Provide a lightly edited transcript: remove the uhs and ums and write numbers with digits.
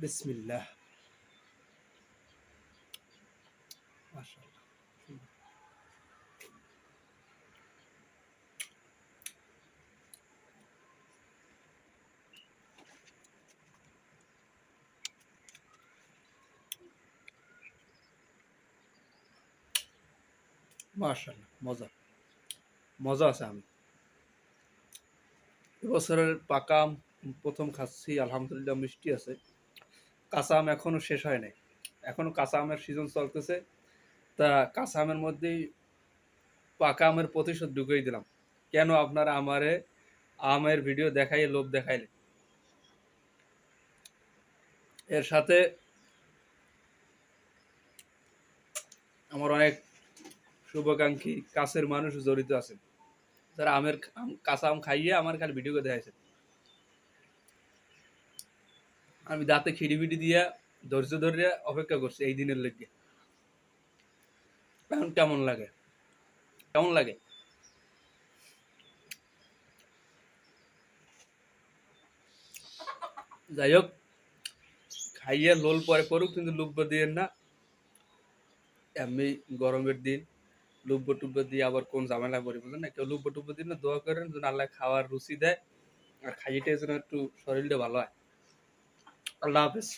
বিসমিল্লাহ। মাশাআল্লাহ। মাশাআল্লাহ, মজা মজা আছে। আমি এবছরের পাকা আম প্রথম খাচ্ছি, আলহামদুলিল্লাহ মিষ্টি আছে। কাঁচা আম এখনো শেষ হয় নাই, এখনো কাঁচা আমের সিজন চলতেছে। তা কাঁচা আমের মধ্যেই পাকা আমের প্রতিশোধ ঢুকিয়ে দিলাম। কেন আপনারা আমারে আমের ভিডিও দেখাইয়ে লোভ দেখাইলে? এর সাথে আমার অনেক শুভাকাঙ্ক্ষী কাছের মানুষ জড়িত আছে, যারা কাঁচা আম খাইয়ে আমার খালি ভিডিও করে দেখাইছে। আমি দাঁতে খিড়িবিড়ি দিয়া ধৈর্য ধরে অপেক্ষা করছি এই দিনের লেগে। এখন কেমন লাগে, কেমন লাগে? যাই হোক, খাইয়ে লোল পরে পড়ুক, কিন্তু লুব্ব দিয়েন না। এমনি গরমের দিন লুব্ব টুব্ব দিয়ে আবার কোন ঝামেলা পড়ে, বুঝলেন না? কেউ লুব্ব টুব্ব দিন না, দোয়া করেন যেন আল্লাহ খাওয়ার রুচি দেয় আর খাইতে যেন একটু শরীরটা ভালো হয়। আল্লাহ হাফেজ।